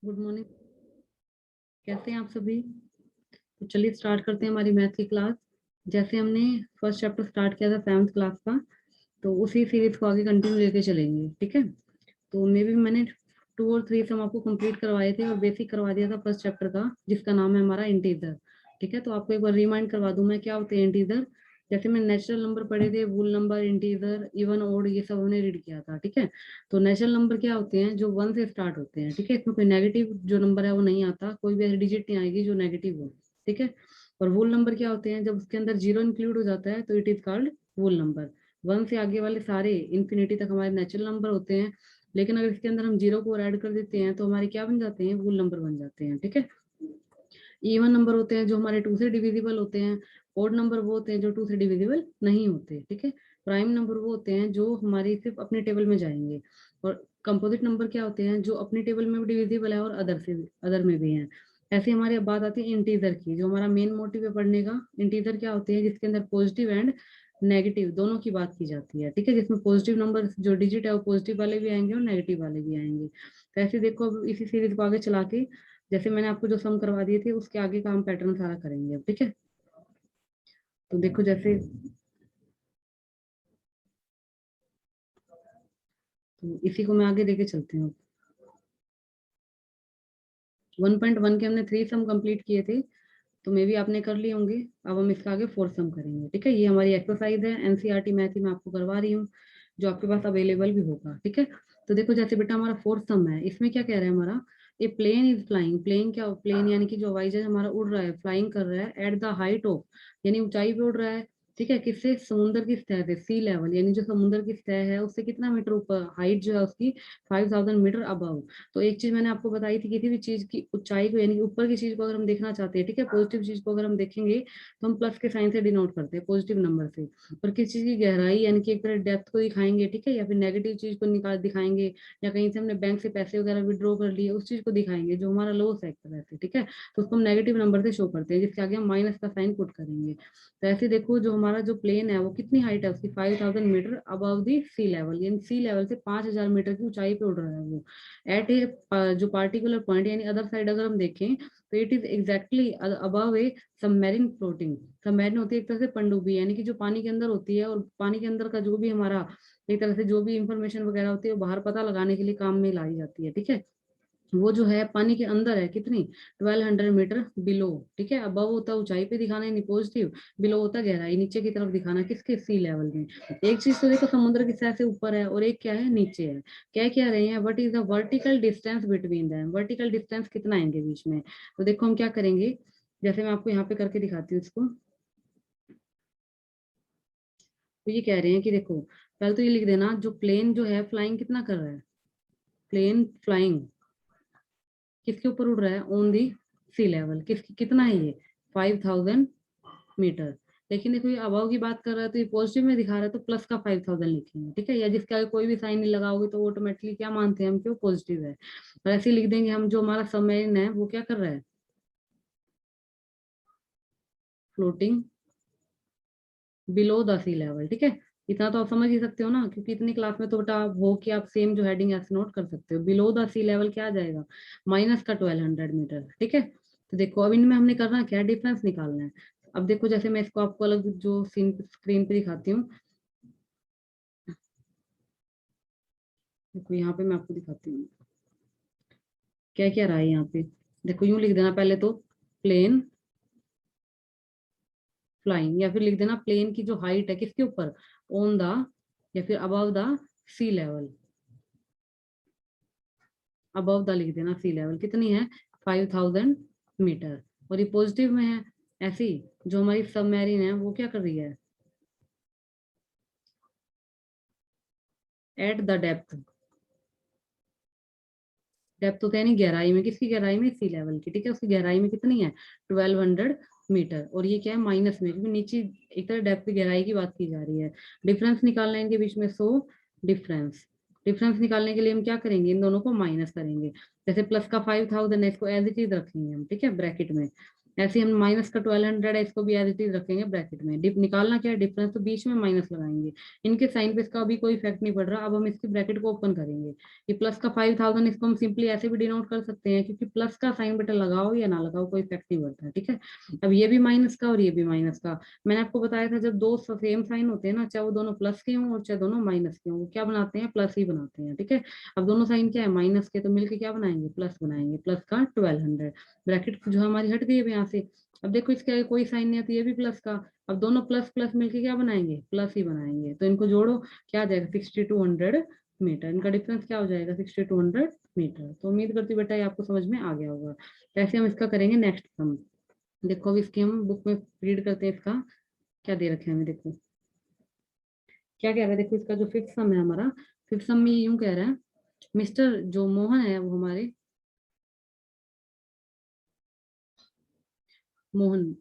Good morning. कैसे हैं आप सभी? तो चलिए स्टार्ट करते हैं हमारी मैथ की क्लास। जैसे हमने फर्स्ट चैप्टर स्टार्ट किया था 7th क्लास का, तो उसी सीरीज को आगे कंटिन्यू लेके चलेंगे। ठीक है, तो मे भी मैंने 2 और 3 सम आपको कंप्लीट करवाए थे और बेसिक करवा दिया था फर्स्ट चैप्टर का, जिसका नाम है हमारा इंटीजर। ठीक है, तो आपको एक बार रिमाइंड करवा दूं मैं क्या होते हैं इंटीजर। जैसे मैं नेचुरल नंबर पढ़े थे, वूल नंबर, इंटीजर, इवन, ओड, ये सब हमने रीड किया था। ठीक है, तो नेचुरल नंबर क्या होते हैं? जो 1 से स्टार्ट होते हैं। ठीक है, इसमें कोई नेगेटिव जो नंबर है वो नहीं आता, कोई भी ऐसी डिजिट नहीं आएगी जो नेगेटिव हो। ठीक है, और वूल नंबर क्या होते हैं? जब उसके अंदर जीरो इंक्लूड हो जाता है तो it is called wool number. 1 से आगे वाले सारे इंफिनिटी तक हमारे नेचुरल नंबर होते हैं, लेकिन अगर इसके अंदर हम जीरो को ऐड कर देते हैं तो हमारे क्या बन जाते हैं? वूल नंबर बन जाते हैं। ठीक है, इवन नंबर होते हैं जो हमारे 2 से डिविजिबल होते हैं। ओड नंबर वो होते हैं जो 2 से डिविजिबल नहीं होते। ठीक है, प्राइम नंबर वो होते हैं जो हमारी सिर्फ अपने टेबल में जाएंगे। और कंपोजिट नंबर क्या होते हैं? जो अपने टेबल में भी डिविजिबल है और अदर में भी है। ऐसे हमारी अब बात आती है इंटीजर की, जो हमारा मेन मोटिव है पढ़ने का। इंटीजर क्या होते हैं? जिसके अंदर पॉजिटिव एंड नेगेटिव दोनों की बात की जाती है। ठीक है, जिसमें पॉजिटिव नंबर जो डिजिट है वो पॉजिटिव वाले भी आएंगे और नेगेटिव वाले भी आएंगे। तो ऐसे देखो, अब इसी सीरीज को आगे चला के, जैसे मैंने आपको जो सम करवा दिए थे उसके आगे का हम पैटर्न सारा करेंगे अब। ठीक है, तो देखो जैसे, तो इसी को मैं आगे लेके चलती हूँ। 1.1 के हमने 3 सम कंप्लीट किए थे, तो मे भी आपने कर लिए होंगे। अब हम इसका आगे 4 सम करेंगे। ठीक है, ये हमारी एक्सरसाइज है, एनसीईआरटी मैथ ही मैं आपको करवा रही हूँ, जो आपके पास अवेलेबल भी होगा। ठीक है, तो देखो जैसे बेटा हमारा 4th सम है, इसमें क्या कह रहा है हमारा? ए प्लेन इज फ्लाइंग। प्लेन क्या? प्लेन यानी कि जो हवाई जहाज हमारा उड़ रहा है, फ्लाइंग कर रहा है एट द हाइट ऑफ, यानी ऊंचाई पे उड़ रहा है। ठीक है, किससे? समुद्र की सतह से, सी लेवल, यानी जो समुद्र की सतह है उससे कितना मीटर ऊपर, हाइट जो है उसकी 5000 मीटर अबव। तो एक चीज मैंने आपको बताई थी, किसी भी चीज की ऊंचाई को यानी कि ऊपर की चीज को अगर हम देखना चाहते हैं, ठीक है, पॉजिटिव चीज को अगर हम देखेंगे तो हम प्लस के साइन से डिनोट करते हैं, पॉजिटिव नंबर से। और किसी चीज की गहराई यानी कि एक तरह डेप्थ को दिखाएंगे, ठीक है, या फिर नेगेटिव चीज को निकाल दिखाएंगे, या कहीं से हमने बैंक से पैसे वगैरह विड्रॉ कर लिए, उस चीज को दिखाएंगे जो हमारा लॉस है एक तरह से। ठीक है, तो उसको हम नेगेटिव नंबर से शो करते हैं, जिसके आगे हम माइनस का साइन पुट करेंगे। तो ऐसे देखो, जो हमारा जो प्लेन है वो कितनी हाइट है उसकी? 5000 metre above the sea level, यानी सी लेवल से 5000 मीटर की ऊंचाई पे उड़ रहा है वो। एट ए जो पार्टिकुलर पॉइंट, यानी अदर साइड अगर हम देखें तो it is exactly above A submarine floating. Submarine होती है एक तरह से पनडुब्बी, यानी कि जो पानी के अंदर होती है, और पानी के अंदर का जो भी हमारा एक तरह से जो भी इंफॉर्मेशन वगैरह होती है वो बाहर पता लगाने के लिए काम में लाई जाती है। ठीक है, वो जो है पानी के अंदर है, कितनी? 1200 मीटर बिलो। ठीक है, अबव होता है ऊंचाई पे दिखाना यानी पॉजिटिव, बिलो होता है गहराई, नीचे की तरफ दिखाना, किसके? सी लेवल में। एक चीज तो देखो समुद्र की सतह से ऊपर है और एक क्या है? नीचे है। क्या क्या रहे हैं? What is the vertical distance between them? Vertical distance कितना है इनके बीच में? तो देखो हम क्या करेंगे, जैसे मैं आपको यहाँ पे करके दिखाती हूँ इसको। तो ये कह रहे हैं कि देखो, पहले तो ये लिख देना, जो प्लेन जो है फ्लाइंग कितना कर रहा है? प्लेन फ्लाइंग किसके ऊपर उड़ रहा है? On the sea level. कितना है ये? 5000 मीटर। लेकिन देखो ये अबव की बात कर रहा है तो ये पॉजिटिव में दिखा रहा है, तो प्लस का 5000 लिखेंगे। ठीक है, या जिसके आगे कोई भी साइन नहीं लगाओगे तो ऑटोमेटिकली क्या मानते हैं हम कि वो पॉजिटिव है। और ऐसे ही लिख देंगे हम, जो हमारा सबमरीन है वो क्या कर रहा है? Floating below the sea level. ठीक है, इतना तो आप समझ ही सकते हो ना, क्योंकि इतनी क्लास में तो बेटा आप हो कि आप सेम जो हेडिंग ऐसे नोट कर सकते हो। बिलो द सी लेवल क्या आ जाएगा? माइनस का 1200 मीटर। ठीक है, तो देखो अब इनमें हमने करना क्या? डिफरेंस निकालना है। अब देखो जैसे मैं इसको आपको अलग जो सीन स्क्रीन पे दिखाती हूँ, देखो यहाँ पे मैं आपको दिखाती हूँ क्या क्या रहा है यहाँ पे। देखो यूं लिख देना पहले तो, प्लेन फ्लाइंग, या फिर लिख देना प्लेन की जो हाइट है किसके ऊपर? ऑन द, या फिर above the sea level. Above the लिख देना, सी लेवल कितनी है? 5000 मीटर। और ये पॉजिटिव में है। ऐसी जो हमारी सबमरीन है वो क्या कर रही है? At the depth. डेप्थ होता है नहीं, गहराई में, किसकी गहराई में? सी लेवल की। ठीक है, उसकी गहराई में कितनी है? 1200 मीटर। और ये क्या है? माइनस में, क्योंकि नीचे एक तरह डेप्थ की गहराई की बात की जा रही है। डिफरेंस निकालना है इनके बीच में, सो डिफरेंस। डिफरेंस निकालने के लिए हम क्या करेंगे? इन दोनों को माइनस करेंगे। जैसे प्लस का 5000 है, इसको एज इट इज रखेंगे हम, ठीक है, ब्रैकेट में। ऐसे हम माइनस का 1200 है, इसको भी एज इट इज रखेंगे ब्रैकेट में। डिप निकालना क्या है, डिफरेंस, तो बीच में माइनस लगाएंगे। इनके साइन पे इसका अभी कोई इफेक्ट नहीं पड़ रहा। अब हम इसकी ब्रैकेट को ओपन करेंगे। ये प्लस का 5000, इसको हम सिंपली ऐसे भी डिनोट कर सकते हैं, क्योंकि प्लस का साइन बेटा लगाओ या ना लगाओ कोई इफेक्ट नहीं पड़ता, ठीक है। अब ये भी माइनस का और ये भी माइनस का। मैंने आपको बताया था जब दो सेम साइन होते हैं ना, चाहे वो दोनों प्लस के हों और चाहे दोनों माइनस के हों, वो क्या बनाते हैं, प्लस ही बनाते हैं, ठीक है। अब दोनों साइन क्या है, माइनस के, तो मिलके क्या बनाएंगे, प्लस बनाएंगे। प्लस का 1200, ब्रैकेट जो हमारी हट गई है यहाँ से। अब देखो इसके आगे कोई साइन नहीं है तो ये भी प्लस का। अब दोनों प्लस प्लस मिलके क्या बनाएंगे, प्लस ही बनाएंगे। तो इनको जोड़ो, क्या आ जाएगा, 6200 मीटर। इनका डिफरेंस क्या हो जाएगा, 6200 मीटर। तो उम्मीद करती हूँ बेटा ये आपको समझ में आ गया होगा। तो ऐसे हम इसका करेंगे नेक्स्ट सम। देखो अभी इसकी हम बुक में रीड करते हैं, इसका क्या दे रखे हैं हमें। देखो क्या कह रहा है, देखो इसका जो फिफ्थ सम है हमारा, फिफ्थ सम में यूं कह रहा है, मिस्टर जो मोहन है वो हमारे, मोहन,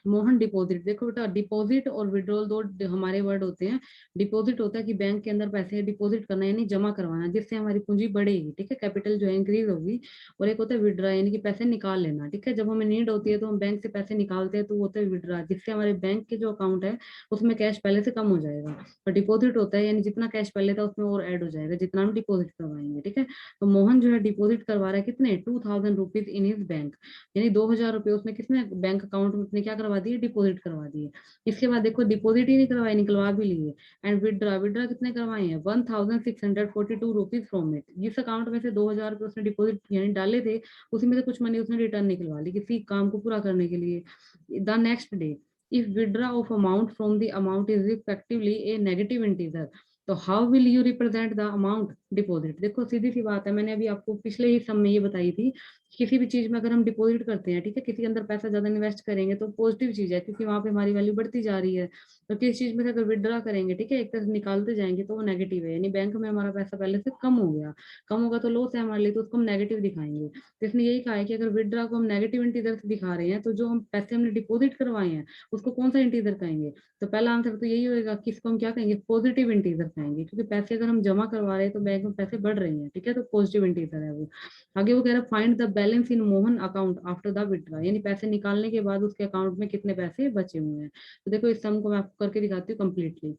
मोहन डिपॉजिट। देखो बेटा डिपॉजिट और विड्रॉल दो हमारे वर्ड होते हैं। डिपॉजिट होता है कि बैंक के अंदर पैसे डिपॉजिट करना, यानी जमा करवाना, जिससे हमारी पूंजी बढ़ेगी, ठीक है, कैपिटल जो है इंक्रीज होगी। और एक होता है विड्रा, यानी कि पैसे निकाल लेना, ठीक है। जब हमें नीड होती है तो हम बैंक से पैसे निकालते हैं, तो वो होता है विड्रा, जिससे हमारे बैंक के जो अकाउंट है उसमें कैश पहले से कम हो जाएगा। और डिपॉजिट होता है यानी जितना कैश पहले था उसमें और ऐड हो जाएगा जितना हम डिपॉजिट करवाएंगे, ठीक है। तो मोहन जो है डिपॉजिट करवा रहा है कितने, 2000 रुपीज इन हिज बैंक, यानी 2000 रुपये उसने किसने बैंक अकाउंट में अपने क्या करवा दिए, डिपॉजिट करवा दिए। इसके बाद देखो डिपॉजिट ही नहीं करवाए, निकलवा भी लिए। एंड विड्रा, विड्रा कितने करवाए हैं, 1642 रुपीज फ्रॉम इट। जिस अकाउंट में से 2000 रुपये उसने डिपॉजिट यानी डाले थे, उसी में से कुछ मनी उसने रिटर्न निकलवा ली किसी काम को पूरा करने के लिए। The next day, if withdraw of amount from the amount is effectively a negative integer, तो how will you represent the amount deposit. देखो सीधी सी बात है, मैंने अभी आपको पिछले ही सम में ये बताई थी, किसी भी चीज में अगर हम डिपॉजिट करते हैं, ठीक है, किसी के अंदर पैसा ज्यादा इन्वेस्ट करेंगे तो पॉजिटिव चीज है, क्योंकि वहां पे हमारी वैल्यू बढ़ती जा रही है। तो किसी चीज में से अगर विड्रा करेंगे, ठीक है, एक तरफ निकालते जाएंगे, तो वो नेगेटिव है, यानी बैंक में हमारा पैसा पहले से कम हो गया। कम होगा तो लॉस है हमारे लिए, तो उसको हम नेगेटिव दिखाएंगे। तो इसने यही कहा है कि अगर विड्रा को हम नेगेटिव इंटीजर से दिखा रहे हैं, तो जो हम पैसे हमने डिपॉजिट करवाए हैं उसको कौन सा इंटीजर कहेंगे। तो पहला आंसर तो यही होगा कि इसको हम क्या कहेंगे, पॉजिटिव इंटीजर कहेंगे, क्योंकि पैसे अगर हम जमा करवा रहे हैं तो बैंक में पैसे बढ़ रहे हैं, ठीक है, तो पॉजिटिव इंटीजर है वो। आगे वो कह रहा है find the balance in Mohan account after the withdraw, यानी पैसे निकालने के बाद उसके अकाउंट में कितने पैसे बचे हुए हैं। तो देखो इस सम को मैं आपको करके दिखाती हूँ कंप्लीटली।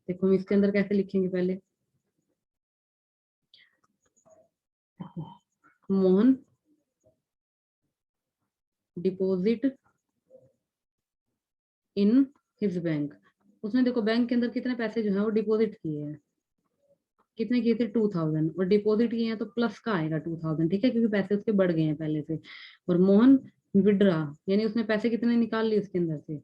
देखो हम इसके अंदर कैसे लिखेंगे, पहले Mohan deposit in his bank. उसने देखो बैंक के अंदर कितने पैसे जो है वो डिपॉजिट किए हैं, कितने किए थे, 2000, और डिपॉजिट किए हैं तो प्लस का आएगा 2000, ठीक है, क्योंकि पैसे उसके बढ़ गए हैं पहले से। और मोहन विड्रा, यानी उसने पैसे कितने निकाल लिए उसके अंदर से,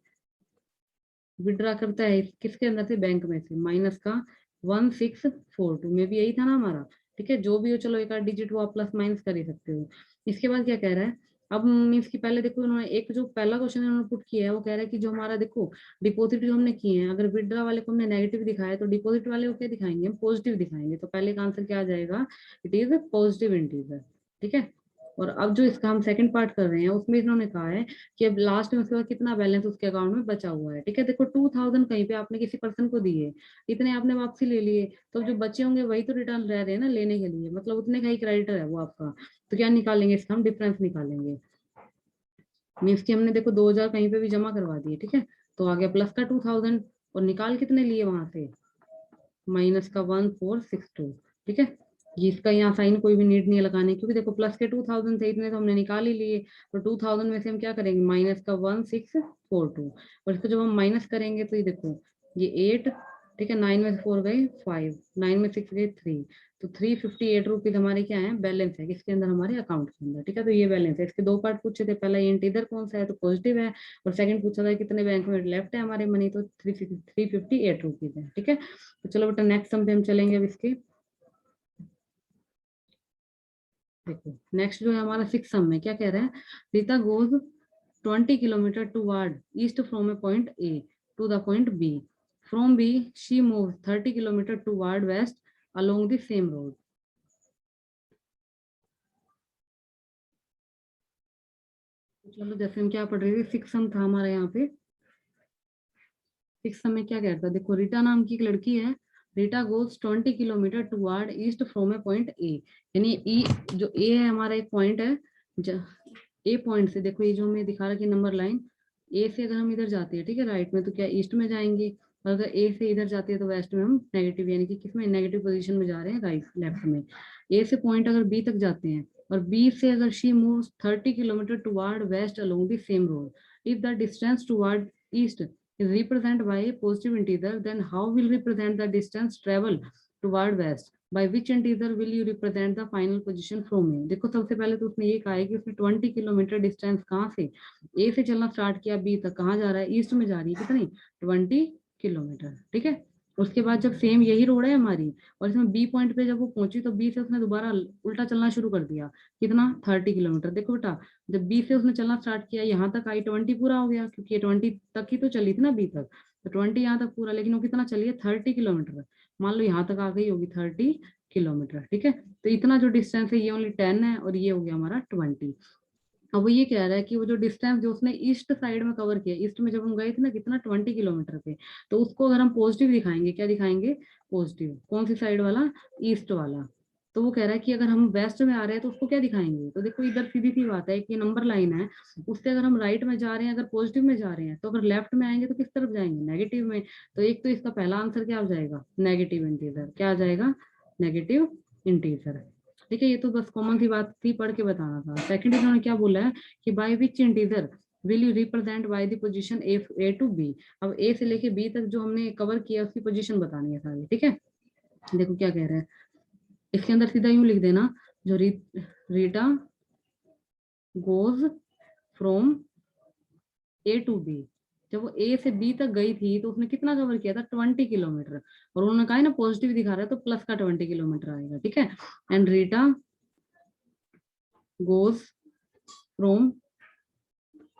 विड्रा करता है किसके अंदर से, बैंक में से, माइनस का 1642 में भी यही था ना हमारा, ठीक है। जो भी हो चलो एक आध डिजिट वो आप प्लस माइनस कर ही सकते हो। इसके बाद क्या कह रहा है, अब मीन्स की पहले देखो उन्होंने एक जो पहला क्वेश्चन उन्होंने पुट किया है, वो कह रहा है कि जो हमारा देखो डिपॉजिट जो हमने किए हैं, अगर विड्रा वाले को हमने नेगेटिव दिखाया तो डिपॉजिट वाले को क्या दिखाएंगे, हम पॉजिटिव दिखाएंगे। तो पहले का आंसर क्या आ जाएगा, इट इज पॉजिटिव इंटीजर, ठीक है। और अब जो इसका हम सेकंड पार्ट कर रहे हैं उसमें इन्होंने कहा है कि अब लास्ट में उसके बाद कितना बैलेंस उसके अकाउंट में बचा हुआ है, ठीक है। देखो 2000 कहीं पे आपने किसी पर्सन को दिए, इतने आपने वापसी ले लिए, तो जो बचे होंगे वही तो रिटर्न रह रहे हैं ना लेने के लिए, मतलब उतने का ही क्रेडिटर है वो आपका। तो क्या निकालेंगे इसका, हम डिफरेंस निकालेंगे। मीन्स की हमने देखो 2000 कहीं पे भी जमा करवा दिए, ठीक है, तो आ गया प्लस का 2000, और निकाल कितने लिए वहां से, माइनस का 1462, ठीक है। ये इसका यहाँ साइन कोई भी नीड नहीं है लगाने, क्योंकि देखो प्लस के 2000 थे, इतने तो हमने निकाल ही लिए। तो 2000 में से हम क्या करेंगे, माइनस का 1642, और इसको जब हम माइनस करेंगे तो ये देखो ये 8, ठीक है, 9 में से 4 गए 5, 9 में 6 गए 3, तो 358 रुपीज हमारे क्या है, बैलेंस है किसके अंदर, हमारे अकाउंट के अंदर, ठीक है। तो ये बैलेंस है। इसके दो पार्ट पूछे थे, पहला ये इंटीजर कौन सा है, तो पॉजिटिव है, और सेकंड पूछा था कितने बैंक में लेफ्ट है हमारे मनी, तो 358 रुपीज है, ठीक है। तो चलो बेटा नेक्स्ट सम पे हम चलेंगे अब इसके। देखो नेक्स्ट जो है हमारा सिक्स सम में क्या कह रहा है, Rita goes 20 kilometre toward east from A point A to the point B, from B she move 30 kilometre toward west along the same road. चलो जैसे हम क्या पढ़ रहे थे, सिक्स सम था हमारा यहाँ पे। सिक्स सम में क्या कहता है, देखो रीटा नाम की एक लड़की है Rita goes 20 kilometre toward east from A point ए, यानी ई जो ए है हमारा एक पॉइंट है, ए पॉइंट से देखो ये जो हमें दिखा रहा है नंबर लाइन, ए से अगर हम इधर जाते हैं ठीक है राइट में तो क्या ईस्ट में जाएंगे, और अगर ए से इधर जाते हैं तो वेस्ट में हम नेगेटिव यानी कि किसमें नेगेटिव पोजीशन में जा रहे हैं राइट लेफ्ट में। ए से पॉइंट अगर बी तक जाते हैं और बी से अगर she moves 30 kilometre toward west along the same road, if the distance toward east is represented by a positive integer, then how will represent the distance travel toward west? By which integer will you represent the final position from A? देखो सबसे पहले तो उसने ये कहा है कि उसने 20 किलोमीटर डिस्टेंस कहाँ से ए से चलना स्टार्ट किया बी तक, कहाँ जा रहा है ईस्ट में जा रही है, कितनी 20 किलोमीटर, ठीक है। उसके बाद जब सेम यही रोड है हमारी और इसमें बी पॉइंट पे जब वो पहुंची तो बी से उसने दोबारा उल्टा चलना शुरू कर दिया, कितना 30 किलोमीटर। देखो बेटा जब बी से उसने चलना स्टार्ट किया यहाँ तक आई 20 पूरा हो गया, क्योंकि ये 20 तक ही तो चली थी ना बी तक, तो 20 यहाँ तक पूरा, लेकिन वो कितना चली है 30 किलोमीटर। मान लो यहाँ तक आ गई होगी 30 किलोमीटर, ठीक है। तो इतना जो डिस्टेंस है ये ओनली 10 है और ये हो गया हमारा 20। अब वो ये कह रहा है कि वो जो डिस्टेंस जो उसने ईस्ट साइड में कवर किया, ईस्ट में जब हम गए थे ना कितना 20 किलोमीटर पे, तो उसको अगर हम पॉजिटिव दिखाएंगे, क्या दिखाएंगे पॉजिटिव, कौन सी साइड वाला, ईस्ट वाला। तो वो कह रहा है कि अगर हम वेस्ट में आ रहे हैं तो उसको क्या दिखाएंगे, तो देखो इधर सीधी सी बात है कि नंबर लाइन है, उससे अगर हम राइट में जा रहे हैं, अगर पॉजिटिव में जा रहे हैं तो अगर लेफ्ट में आएंगे तो किस तरफ जाएंगे, नेगेटिव में। तो एक तो इसका पहला आंसर क्या हो जाएगा, नेगेटिव इंटीजर, क्या आ जाएगा नेगेटिव इंटीजर, ठीक है। ये तो बस कॉमन सी बात थी, पढ़ के बताना था। सेकंड इन्होंने क्या बोला है कि by which integer will you represent by the position A to B. अब ए से लेके बी तक जो हमने कवर किया उसकी पोजीशन बतानी है सारी, ठीक है। देखो क्या कह रहे हैं, इसके अंदर सीधा यूं लिख देना, जो Rita goes from A to B, जब वो ए से बी तक गई थी तो उसने कितना कवर किया था 20 किलोमीटर, और उन्होंने कहा है ना पॉजिटिव दिखा रहा है तो प्लस का 20 किलोमीटर आएगा, ठीक है। And Rita goes from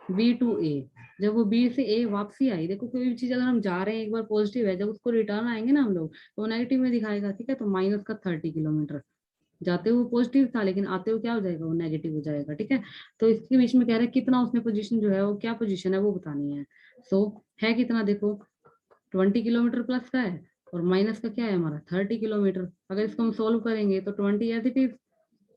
B to A, जब वो बी से ए वापसी आई, देखो कोई भी चीज अगर हम जा रहे हैं एक बार पॉजिटिव है, जब उसको रिटर्न आएंगे ना हम लोग तो नेगेटिव में दिखाएगा, ठीक है। तो माइनस का 30 किलोमीटर, जाते हुए पॉजिटिव था लेकिन आते हुए क्या हो जाएगा, वो नेगेटिव हो जाएगा, ठीक है। तो इसके बीच में कह रहा है कितना उसने पोजीशन जो है वो क्या पोजीशन है वो बतानी है। सो है कितना, देखो 20 किलोमीटर प्लस का है और माइनस का क्या है हमारा 30 किलोमीटर। अगर इसको हम सोल्व करेंगे तो 20 एज इट इज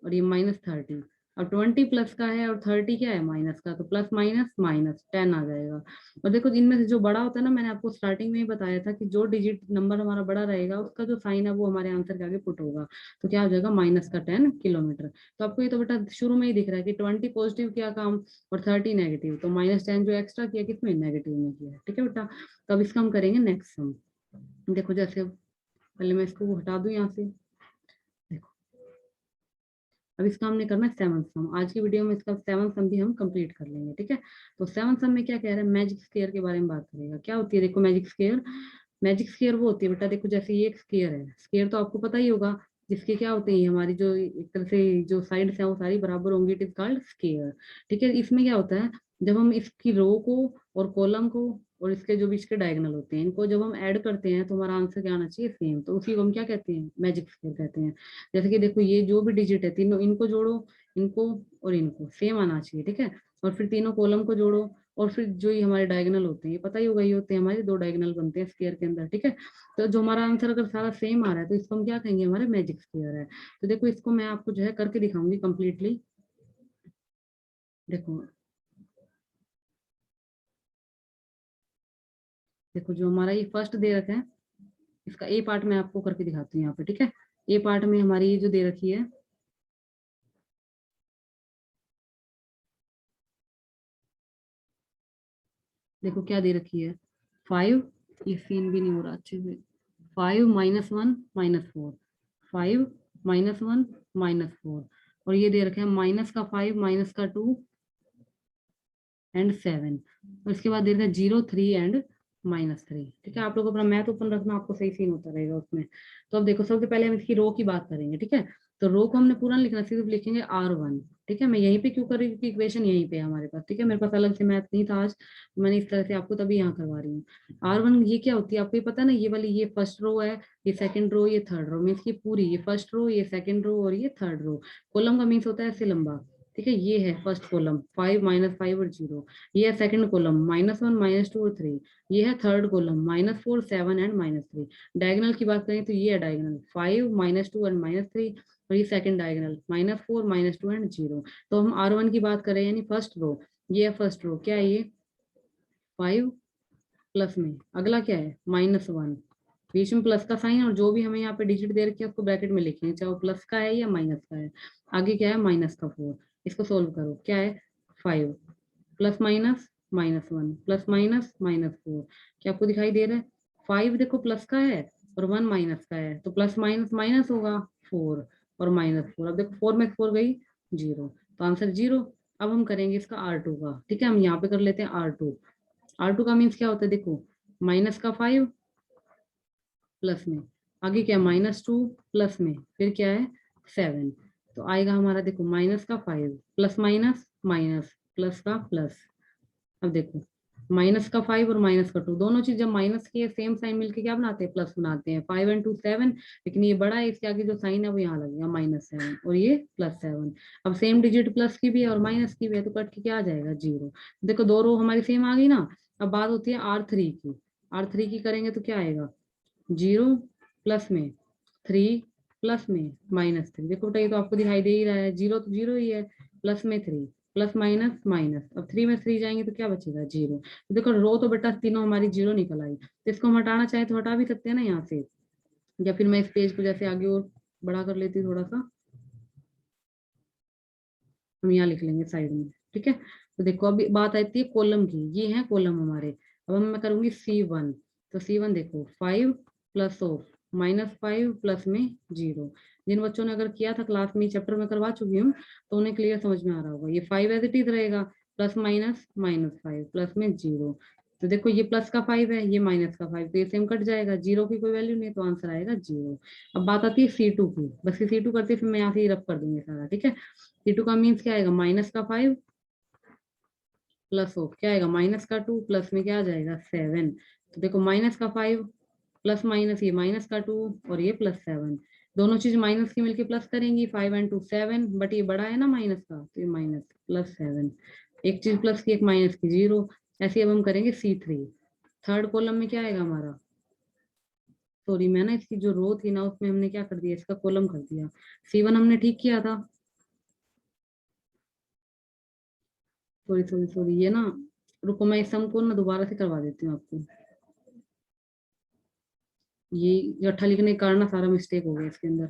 और ये -30, और 20 प्लस का है और 30 क्या है माइनस का, तो प्लस माइनस माइनस 10 आ जाएगा। और देखो इनमें से जो बड़ा होता है ना, मैंने आपको स्टार्टिंग में ही बताया था कि जो डिजिट नंबर हमारा बड़ा रहेगा उसका जो साइन है वो हमारे आंसर के आगे पुट होगा, तो क्या हो जाएगा माइनस का 10 किलोमीटर। तो आपको ये तो बेटा शुरू में ही दिख रहा है कि 20 पॉजिटिव किया काम और 30 नेगेटिव, तो -10 जो एक्स्ट्रा किया किसमें, नेगेटिव में किया, ठीक है बेटा। तो अब इसका हम करेंगे नेक्स्ट सम। देखो जैसे पहले मैं इसको हटा दूं यहाँ से, अब इसका हमने करना है 7th सम। आज की वीडियो में इसका 7th सम भी हम कंप्लीट कर लेंगे, ठीक है। तो 7th सम में क्या कह रहा है, मैजिक स्क्वायर के बारे में बात करेगा। क्या होती है देखो मैजिक स्क्वायर, मैजिक स्क्वायर वो होती है बेटा, देखो जैसे ये एक स्क्वायर है, स्क्वायर तो आपको पता ही होगा, जिसके क्या होते हैं हमारी जो एक तरह से जो साइड्स हैं वो सारी बराबर होंगी, इट इज कॉल्ड स्क्वायर, ठीक है। इसमें क्या होता है, जब हम इसकी रो को और कॉलम को और इसके जो बीच के डायगोनल होते हैं इनको जब हम ऐड करते हैं तो हमारा आंसर क्या आना चाहिए, सेम, तो उसी को हम क्या कहते हैं, मैजिक स्क्वायर कहते हैं। जैसे कि देखो ये जो भी डिजिट है तीनों, इनको जोड़ो, इनको और इनको सेम आना चाहिए, ठीक है। और फिर तीनों कॉलम को जोड़ो और फिर जो ये हमारे डायगोनल होते हैं, ये पता ही होगा, ये होते हैं हमारे दो डायगोनल बनते हैं स्क्वायर के अंदर, ठीक है। तो जो हमारा आंसर अगर सारा सेम आ रहा है तो इसको हम क्या कहेंगे, हमारे मैजिक स्क्वायर है। तो देखो इसको मैं आपको जो है करके दिखाऊंगी कंप्लीटली। देखो देखो जो हमारा ये फर्स्ट दे रखा है, इसका ए पार्ट मैं आपको करके दिखाती हूँ यहाँ पे, ठीक है। ए पार्ट में हमारी ये जो दे रखी है, देखो क्या दे रखी है 5, ये सीन भी नहीं हो रहा अच्छे से, 5 -1 -4, 5 -1 -4, और ये दे रखा है माइनस का 5 माइनस का 2 एंड 7, और इसके बाद दे रखा है 0 3 एंड -3, ठीक है। आप लोग अपना मैथ ओपन रखना, आपको सही सीन होता रहेगा उसमें। तो अब देखो सबसे पहले हम इसकी रो की बात करेंगे, ठीक है। तो रो को हमने पूरा नहीं लिखना, सिर्फ लिखेंगे R1, ठीक है। मैं यहीं पे क्यों कर रही हूँ क्योंकि इक्वेशन यहीं पे है हमारे पास, ठीक है। मेरे पास अलग से मैथ नहीं था आज, मैंने इस तरह से आपको तभी यहाँ करवा रही हूँ। R1 ये क्या होती है आपको ये पता है ना, ये वाली ये फर्स्ट रो है, ये सेकंड रो, ये थर्ड रो, मीन्स की पूरी ये फर्स्ट रो, ये सेकंड रो और ये थर्ड रो। कॉलम का मीन्स होता है ऐसे लंबा, ठीक है, ये है फर्स्ट कॉलम 5 -5 और 0, ये है सेकंड कॉलम -1 -2 और 3, ये है थर्ड कॉलम -4 7 एंड -3। डायगोनल की बात करें तो ये है डायगोनल 5 -2 एंड -3, और ये सेकंड डायगोनल -4 -2 एंड 0। तो हम R1 की बात करें यानी फर्स्ट रो, ये है फर्स्ट रो, क्या है ये 5 प्लस में, अगला क्या है -1, बीच में प्लस का साइन, और जो भी हमें यहाँ पे डिजिट दे रखी है उसको ब्रैकेट में लिखेंगे, चाहे वो प्लस का है या माइनस का है। आगे क्या है माइनस का 4, इसको सोल्व करो, क्या है 5 प्लस माइनस -1 प्लस माइनस -4, क्या आपको दिखाई दे रहा है 5 देखो प्लस का है और 1 माइनस का है, तो प्लस माइनस माइनस होगा 4 और -4, अब देखो 4 में 4 गई 0, तो आंसर 0। अब हम करेंगे इसका R2 का, ठीक है, हम यहाँ पे कर लेते हैं R2। R2 का मीन्स क्या होता है, देखो माइनस का 5 प्लस में, आगे क्या -2 प्लस में, फिर क्या है 7, तो आएगा हमारा देखो माइनस का 5 प्लस माइनस माइनस प्लस का प्लस। अब देखो माइनस का 5 और माइनस का 2, दोनों चीज जब माइनस के सेम साइन मिलके क्या बनाते हैं प्लस बनाते हैं, 5 एंड 2 7, लेकिन ये बड़ा है इसके आगे जो साइन है वो यहाँ लगेगा -7 और ये +7। अब सेम डिजिट प्लस की भी है और माइनस की भी है, तो कट के क्या आ जाएगा 0। देखो दो रो हमारी सेम आ गई ना। अब बात होती है R3 की, R3 की करेंगे तो क्या आएगा 0 प्लस में 3 प्लस में -3, देखो बेटा ये तो आपको दिखाई दे ही रहा है, 0 तो 0 ही है, प्लस में 3 प्लस माइनस माइनस, अब 3 में 3 जाएंगे तो क्या बचेगा 0। तो देखो रो तो बेटा तीनों हमारी 0 निकल आई, तो इसको हम हटाना चाहे तो हटा भी सकते हैं ना यहाँ से, या फिर मैं इस पेज को जैसे आगे और बड़ा कर लेती हूँ थोड़ा सा, हम यहाँ लिख लेंगे साइड में, ठीक है। तो देखो अभी बात आती है कॉलम की, ये है कॉलम हमारे। अब हम मैं करूंगी C1, तो C1 देखो 5 प्लस ऑफ -5 प्लस में 0। जिन बच्चों ने अगर किया था क्लास में चैप्टर में करवा चुकी हूँ तो उन्हें क्लियर समझ में आ रहा होगा, ये 5 एज इट इज रहेगा, प्लस माइनस -5 प्लस में 0। तो देखो ये प्लस का 5 है, ये माइनस का 5, तो ये सेम कट जाएगा, 0 की कोई वैल्यू नहीं, तो आंसर आएगा 0। अब बात आती है C2 की, बस ये C2 करते फिर मैं यहाँ से रब कर दूंगी सारा, ठीक है। C2 का मीन्स क्या आएगा माइनस का 5 प्लस ऑफ क्या आएगा माइनस का 2 प्लस में क्या आ जाएगा 7। तो देखो माइनस का 5 प्लस माइनस, ये माइनस का 2 और ये +7, दोनों चीज माइनस की मिलके प्लस करेंगी, 5 एंड 2 7, बट ये बड़ा है ना माइनस का, तो ये माइनस +7, एक चीज प्लस की एक माइनस की 0। ऐसे अब हम करेंगे C3, थर्ड कॉलम में क्या आएगा हमारा, सॉरी मैं ना इसकी जो रो थी ना उसमें हमने क्या कर दिया, इसका कॉलम कर दिया। C1 हमने ठीक किया था, सॉरी सॉरी सॉरी, ये ना रुको मैं इस सम को ना दोबारा से करवा देती हूँ आपको, ये जो अट्ठा लिखने के कारण ना सारा मिस्टेक हो गया इसके अंदर।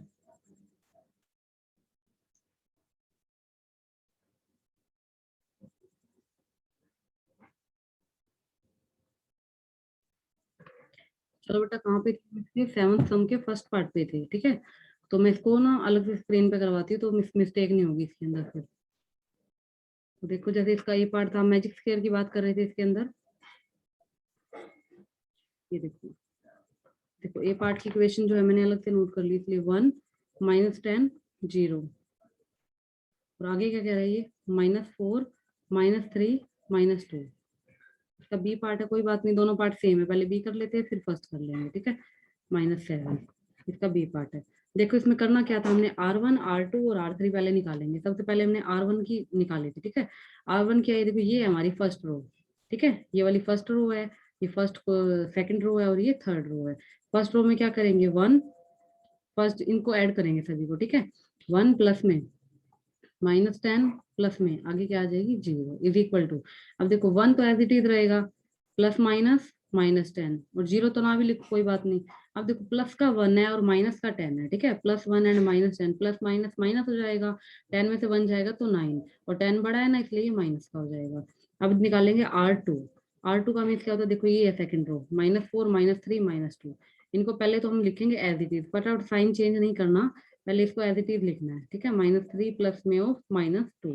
चलो बेटा कहाँ पे थे, सेवंथ सम के फर्स्ट पार्ट पे थे, ठीक है। तो मैं इसको ना अलग से स्क्रीन पे करवाती हूँ तो मिस्टेक नहीं होगी इसके अंदर फिर। तो देखो जैसे इसका ये पार्ट था, मैजिक स्क्वायर की बात कर रहे थे इसके अंदर, ये देखो, देखो ए पार्ट की इक्वेशन जो है मैंने अलग से नोट कर ली, इसलिए 1 -10 0, और आगे क्या कह रहा है ये -4 -3 -2। इसका बी पार्ट है, कोई बात नहीं, दोनों पार्ट सेम है, पहले बी कर लेते हैं फिर फर्स्ट कर लेंगे, ठीक है। -7 इसका बी पार्ट है। देखो इसमें करना क्या था, हमने R1 R2 और R3 पहले निकालेंगे। सबसे पहले हमने R1 की निकाली थी, ठीक है। R1 क्या है, देखो ये है हमारी फर्स्ट रो, ठीक है, ये वाली फर्स्ट रो है, ये फर्स्ट सेकंड रो है और ये थर्ड रो है। फर्स्ट रो में क्या करेंगे 1, फर्स्ट इनको ऐड करेंगे सभी को, ठीक है। 1 प्लस में -10 प्लस में आगे क्या आ जाएगी 0 इज इक्वल टू, अब देखो 1 तो एज इट इज रहेगा, प्लस माइनस -10, और 0 तो ना भी लिखो कोई बात नहीं। अब देखो प्लस का 1 है और माइनस का 10 है, ठीक है, +1 एंड -10, प्लस माइनस माइनस हो जाएगा, 10 में से 1 जाएगा तो 9, और 10 बड़ा है ना इसलिए ये माइनस का हो जाएगा। अब निकालेंगे R2, R2 का मीन्स क्या होता है, देखो ये है सेकंड रो, -4 -3 -2, इनको पहले तो हम लिखेंगे एज इट इज, फटाफट साइन चेंज नहीं करना, पहले इसको एज इट इज लिखना है, ठीक है। -3 प्लस में ऑफ -2,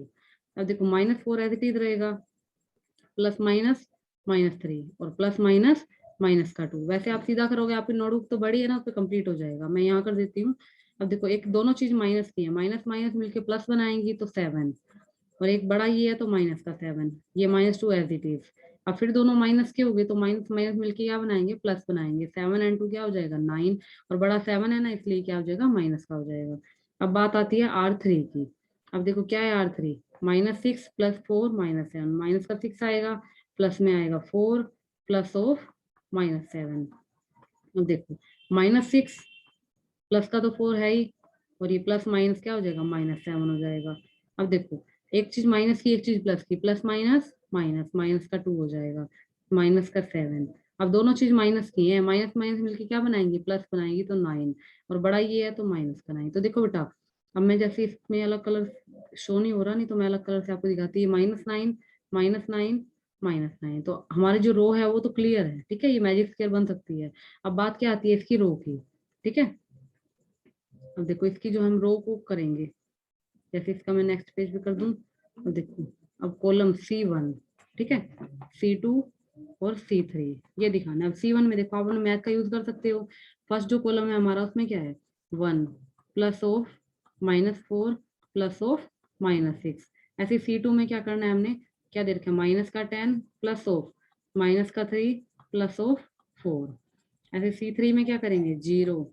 अब देखो -4 एज इट इज रहेगा, प्लस माइनस -3 और प्लस माइनस माइनस का 2। वैसे आप सीधा करोगे, आपकी नोटबुक तो बड़ी है ना, उस पर कंप्लीट हो जाएगा, मैं यहाँ कर देती हूँ। अब देखो एक दोनों चीज माइनस की है, माइनस माइनस मिलके प्लस बनाएंगी तो 7, और एक बड़ा ये है तो माइनस का 7, ये -2 एज इट इज। अब फिर दोनों माइनस के हो गए तो माइनस माइनस मिलके क्या बनाएंगे प्लस बनाएंगे, 7 एंड 2 क्या हो जाएगा 9, और बड़ा 7 है ना इसलिए क्या हो जाएगा माइनस का हो जाएगा। अब बात आती है R3 की, अब देखो क्या है R3, -6 + 4 -7, माइनस का 6 आएगा, प्लस में आएगा 4 प्लस ऑफ -7। अब देखो -6 प्लस का तो 4 है ही, और ये प्लस माइनस क्या हो जाएगा, -7 हो जाएगा। अब देखो एक चीज माइनस की, एक चीज प्लस की, प्लस माइनस माइनस, माइनस का 2 हो जाएगा, माइनस का 7। अब दोनों चीज माइनस की है, माइनस माइनस मिलके क्या बनाएंगे, प्लस बनाएंगी, तो 9, और बड़ा ये है तो माइनस का 9। तो देखो बेटा, अब मैं जैसे इसमें अलग कलर शो नहीं हो रहा, नहीं तो मैं अलग कलर से आपको दिखाती है, -9 -9 -9। तो हमारी जो रो है वो तो क्लियर है, ठीक है, ये मैजिक स्क्वायर बन सकती है। अब बात क्या आती है इसकी रो की, ठीक है। अब देखो इसकी जो हम रो को करेंगे, जैसे इसका मैं नेक्स्ट पेज पे कर दूं। अब देखो, अब कॉलम C1, ठीक है, C2 और C3 ये दिखाना है। अब C1 में देखो, आप मैथ का यूज कर सकते हो। फर्स्ट जो कॉलम है हमारा उसमें क्या है, 1 प्लस ऑफ -4 प्लस ऑफ -6। ऐसे C2 में क्या करना है, हमने क्या दे रखा है, माइनस का 10 प्लस ऑफ माइनस का 3 प्लस ऑफ 4। ऐसे C3 में क्या करेंगे, 0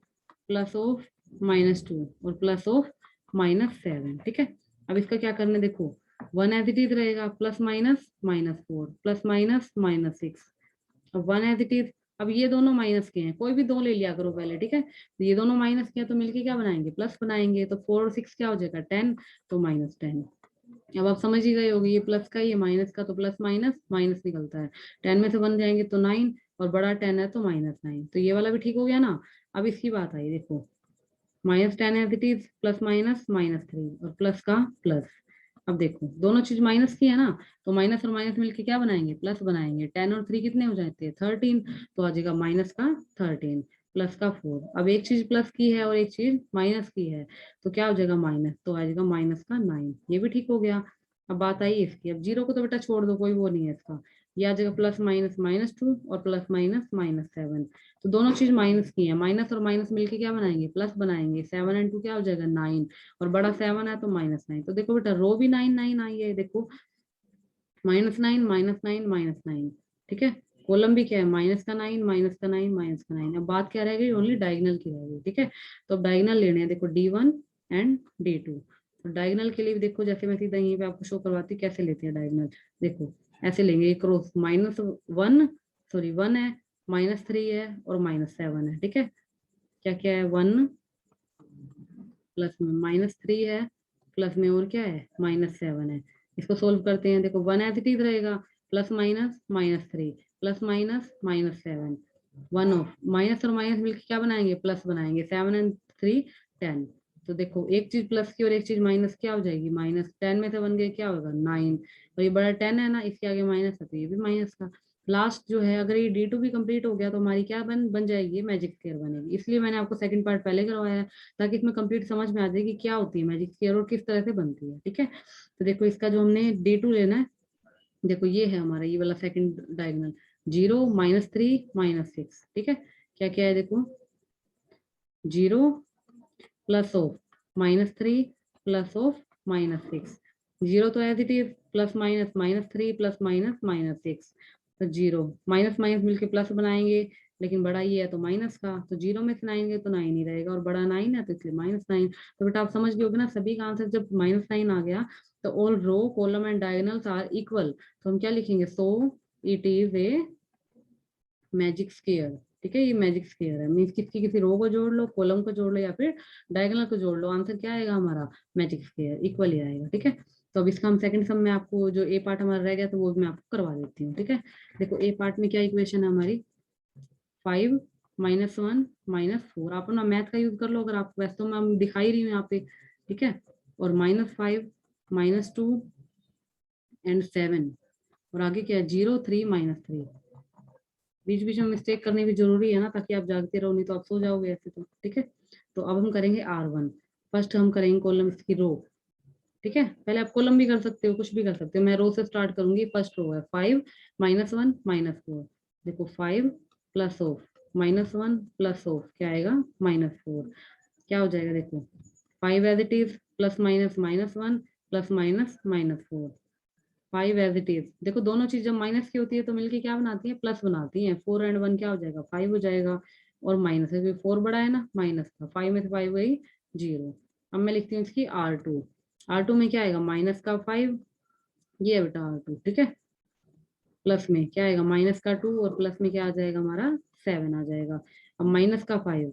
प्लस ऑफ -2 और प्लस ऑफ -7, ठीक है। अब इसका क्या करना है, देखो 1 एज इट इज रहेगा, प्लस माइनस -4 प्लस माइनस -6। अब 1 एज इट इज, अब ये दोनों माइनस के हैं, कोई भी दो ले लिया करो पहले, ठीक है। तो ये दोनों माइनस के हैं तो मिलके क्या बनाएंगे, प्लस बनाएंगे, तो 4 और 6 क्या हो जाएगा, 10, तो -10। अब आप समझ ही गए होगे, ये प्लस का, ये माइनस का, तो प्लस माइनस माइनस निकलता है, 10 में से 1 जाएंगे तो 9, और बड़ा 10 है तो -9, तो ये वाला भी ठीक हो गया ना। अब इसकी बात आई, देखो -10 as it is, plus minus -3 और प्लस का प्लस। अब देखो दोनों चीज माइनस की है ना, तो माइनस और माइनस मिलके क्या बनाएंगे, प्लस बनाएंगे। 10 और 3 कितने हो जाते हैं, 13, तो आ जाएगा माइनस का 13 प्लस का 4। अब एक चीज प्लस की है और एक चीज माइनस की है, तो क्या हो जाएगा, माइनस, तो आ जाएगा माइनस का 9, ये भी ठीक हो गया। अब बात आई इसकी, अब 0 को तो बेटा छोड़ दो, कोई वो नहीं है इसका, ये आ जाएगा प्लस माइनस -2 और प्लस माइनस -7। तो दोनों चीज माइनस की है, माइनस और माइनस मिलके क्या बनाएंगे, प्लस बनाएंगे। 7 और 2 क्या हो जाएगा, 9, और बड़ा 7 है तो -9। तो देखो बेटा रो भी 9 9 आई है, देखो -9 -9 -9, ठीक है। कॉलम भी क्या है, माइनस का 9 माइनस का 9 माइनस का 9। अब बात क्या रह गई, ओनली डायगनल की रह गई, ठीक है। तो अब डायगनल लेने हैं, देखो D1 एंड D2। तो डायगनल के लिए भी देखो, जैसे मैं सीधा यहीं पे आपको शो करवाती हूँ कैसे लेते हैं डायगनल। देखो ऐसे लेंगे, क्रॉस -1, सॉरी 1 है, -3 है और -7 है, ठीक है। क्या क्या है, 1 प्लस में -3 है, प्लस में और क्या है, -7 है। इसको सोल्व करते हैं, देखो 1 एज इट इज रहेगा, plus minus -3 plus minus -7, 1 of minus और माइनस मिलकर क्या बनाएंगे, प्लस बनाएंगे। 7 एंड 3 10। तो देखो एक चीज प्लस की और एक चीज माइनस, क्या हो जाएगी, -10 में से 1 गए क्या होगा, 9, और ये बड़ा 10 है ना, इसके आगे माइनस है तो ये भी माइनस का। लास्ट जो है, अगर ये D2 भी कंप्लीट हो गया तो हमारी क्या बन जाएगी, मैजिक स्क्वायर बनेगी। इसलिए मैंने आपको सेकंड पार्ट पहले करवाया है, ताकि इसमें कंप्लीट समझ में आ जाए कि क्या होती है मैजिक स्क्वायर और किस तरह से बनती है, ठीक है। तो देखो इसका जो हमने D2 लेना है, देखो ये है हमारा ये वाला सेकंड डायगोनल, 0 -3 -6, ठीक है। क्या क्या है देखो, 0 प्लस ऑफ -3 प्लस ऑफ -6, 0 तो as it is, plus minus -3 plus minus -6, तो 0 माइनस माइनस मिलके प्लस बनाएंगे, लेकिन बड़ा ये है तो माइनस का, तो 0 में से 9 गए तो 9 ही रहेगा, और बड़ा 9 है तो इसलिए -9। तो बेटा आप समझ गए होगे ना, सभी का आंसर जब -9 आ गया तो all row column and diagonals are equal, तो हम क्या लिखेंगे, so it is a magic square, ठीक है। ये मैजिक स्क्वायर है, मीन्स किसकी किसी रो को जोड़ लो, कॉलम को जोड़ लो, या फिर डायगोनल को जोड़ लो, आंसर क्या आएगा हमारा, मैजिक स्क्वायर, इक्वल ही आएगा, ठीक है। तो अब इसका हम सेकंड सम में आपको जो ए पार्ट हमारा रह गया तो वो भी मैं आपको करवा देती हूँ, ठीक है। देखो ए पार्ट में क्या इक्वेशन है हमारी, 5 -1 -4। आप ना मैथ का यूज कर लो, अगर आप वैसे तो मैं दिखा ही रही हूँ यहाँ पे, ठीक है। और -5 -2 एंड 7, और आगे क्या है, 0 3 -3। बीच बीच में मिस्टेक करनी भी जरूरी है ना, ताकि आप जागते रहो, नहीं तो आप सो जाओगे ऐसे तो, ठीक है। तो अब हम करेंगे R1, फर्स्ट हम करेंगे कॉलम इसकी रो, ठीक है। पहले आप कॉलम भी कर सकते हो, कुछ भी कर सकते हो, मैं रो से स्टार्ट करूंगी। फर्स्ट रो है 5 -1 -4। देखो 5 प्लस ऑफ -1 प्लस ऑफ क्या आएगा, -4। क्या हो जाएगा, देखो 5 as it is, plus minus -1 plus minus -4, 5 as it is. देखो दोनों चीज जब माइनस की होती है तो मिलके क्या बनाती है, प्लस बनाती है। 4 एंड 1 क्या हो जाएगा, 5 हो जाएगा, और माइनस है, 4 बड़ा है ना, माइनस का 5 में से 5 गई 0। अब मैं लिखती हूँ इसकी R2। R2 में क्या आएगा, माइनस का 5, ये है बेटा R2, ठीक है। प्लस में क्या आएगा, माइनस का 2 और प्लस में क्या आ जाएगा हमारा 7 आ जाएगा। अब माइनस का 5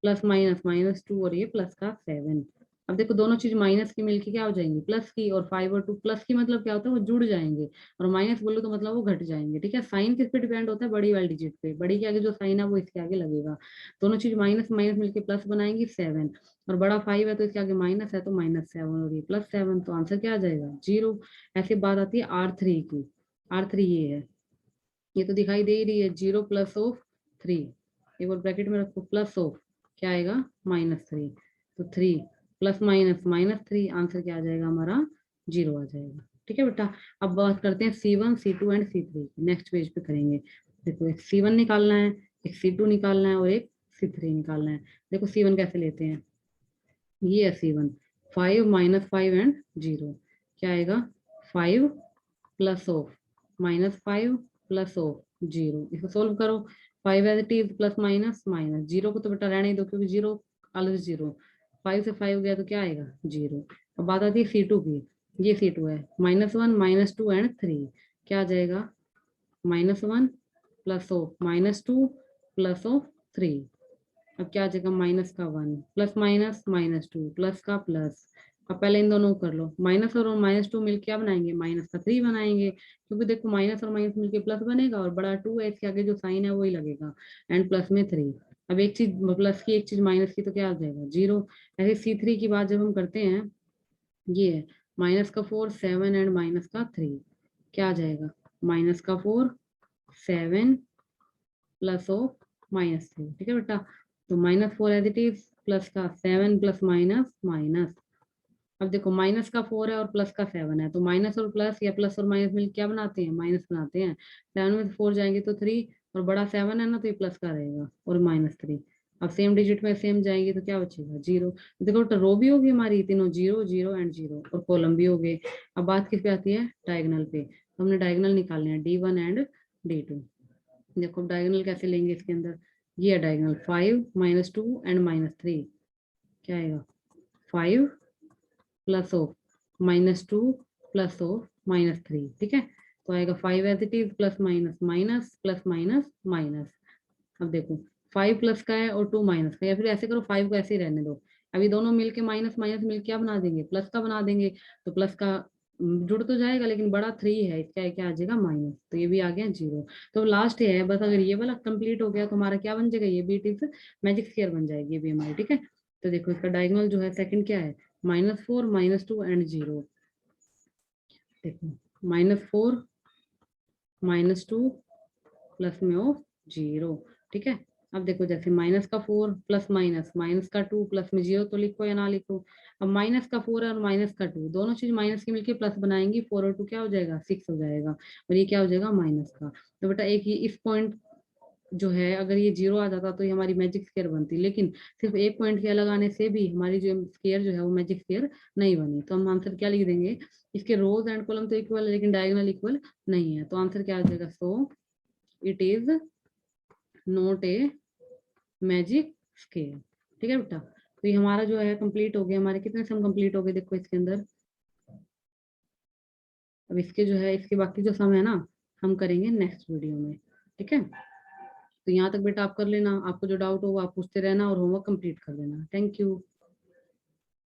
प्लस माइनस -2 और ये प्लस का 7। अब देखो दोनों चीज माइनस की मिलके क्या हो जाएंगी, प्लस की, और 5 और 2 प्लस की मतलब क्या होता है, वो जुड़ जाएंगे, और माइनस बोलो तो मतलब वो घट जाएंगे, ठीक है। साइन किस पे डिपेंड होता है, बड़ी वाली डिजिट पे, बड़ी के आगे जो साइन है वो इसके आगे लगेगा। दोनों चीज माइनस माइनस मिलके प्लस बनाएंगी 7, और बड़ा 5 है तो इसके आगे माइनस है तो -7 और ये +7, तो आंसर क्या आ जाएगा 0। ऐसी बात आती है R3 की। R3 ये है, ये तो दिखाई दे ही रही है, 0 प्लस ऑफ 3, एक बार ब्रैकेट में रखो, प्लस ऑफ क्या आएगा -3, तो 3 प्लस माइनस -3, आंसर क्या आ जाएगा हमारा 0 आ जाएगा, ठीक है बेटा। अब बात करते हैं C1 C2 and C3, next page पे करेंगे। देखो एक C1 निकालना है, एक C2 निकालना है और एक C3 निकालना है। देखो C1 कैसे लेते हैं, ये है C1, 5 -5 एंड 0, क्या आएगा 5 प्लस ऑफ -5 प्लस ऑफ 0, इसको सोल्व करो। 5 as it is, plus minus minus, 0 को तो बेटा रहने ही दो क्योंकि 0 अलग 0, 5 से 5 गया तो क्या आएगा 0। अब बात आती है C2 की, ये C2 है, -1 -2 एंड 3, क्या आ जाएगा -1 प्लस ऑफ -2 प्लस ऑफ 3। अब क्या आ जाएगा माइनस का 1 प्लस माइनस -2 प्लस का प्लस। अब पहले इन दोनों को कर लो, माइनस और -2 मिलकर क्या बनाएंगे, माइनस का 3 बनाएंगे, क्योंकि देखो माइनस और माइनस मिलके प्लस बनेगा, और बड़ा 2 है इसके आगे जो साइन है वही लगेगा, एंड प्लस में 3। अब एक चीज प्लस की एक चीज माइनस की तो क्या आ जाएगा 0। ऐसे C3 की बात जब हम करते हैं, ये है माइनस का 4 7 एंड माइनस का 3, क्या आ जाएगा माइनस का 4 7 प्लस ऑफ -3, ठीक है बेटा। तो -4 एज इट इज, प्लस का 7 प्लस माइनस माइनस। अब देखो माइनस का 4 है और प्लस का 7 है, तो माइनस और प्लस या प्लस और माइनस मिल क्या बनाते हैं, माइनस बनाते हैं। 7 में से 4 जाएंगे तो 3, और बड़ा 7 है ना तो ये प्लस का रहेगा और -3। अब सेम डिजिट में सेम जाएंगे तो क्या बचेगा 0। देखो रो भी होगी हमारी तीनों, 0 0 एंड 0, और कॉलम भी हो गए। अब बात किस पे आती है, डायगोनल पे, तो हमने डायगोनल निकालने हैं D1 एंड D2। देखो डायगोनल कैसे लेंगे इसके अंदर, ये है डायगोनल 5 -2 एंड -3, क्या आएगा 5 प्लस ऑफ -2 प्लस ऑफ -3, ठीक है। तो आएगा 5 as it is, plus minus minus plus minus minus. अब देखो 5 प्लस का है और 2 माइनस का, या फिर ऐसे करो 5 को ऐसे ही रहने दो, अभी दोनों मिलके माइनस माइनस मिलके क्या बना देंगे, प्लस का बना देंगे। तो प्लस का जुड़ तो जाएगा लेकिन बड़ा 3 है, इसका क्या आ जाएगा माइनस, तो ये भी आ गया 0। तो लास्ट है बस, अगर ये वाला कंप्लीट हो गया तो हमारा क्या बन जाएगा, ये भी इट इज मैजिक स्क्वायर बन जाएगी ये भी हमारी, ठीक है। तो देखो इसका डायगोनल जो है सेकंड क्या है, -4 -2 एंड 0। देखो -4 -2 प्लस में ऑफ 0, ठीक है। अब देखो जैसे माइनस का 4 प्लस माइनस माइनस का 2 प्लस में 0, तो लिखो या ना लिखो। अब माइनस का 4 है और माइनस का 2, दोनों चीज माइनस की मिलके प्लस बनाएंगी, 4 और 2 क्या हो जाएगा 6 हो जाएगा, और ये क्या हो जाएगा माइनस का। तो बेटा एक ये इस पॉइंट जो है, अगर ये 0 आ जाता तो ये हमारी मैजिक स्क्वायर बनती, लेकिन सिर्फ एक पॉइंट के अलग आने से भी हमारी जो स्क्वायर जो है वो मैजिक स्क्वायर नहीं बनी। तो हम आंसर क्या लिख देंगे, इसके रोज एंड कॉलम तो इक्वल है लेकिन डायगोनल इक्वल नहीं है, तो आंसर क्या आ जाएगा, सो it is not a magic square, ठीक है बेटा। तो ये हमारा जो है कंप्लीट हो गया, हमारे कितने सम कंप्लीट हो गए देखो इसके अंदर। अब इसके जो है इसके बाकी जो सम है ना, हम करेंगे नेक्स्ट वीडियो में, ठीक है। तो यहाँ तक बेटा आप कर लेना, आपको जो डाउट हो वो आप पूछते रहना और होमवर्क कंप्लीट कर लेना। Thank you.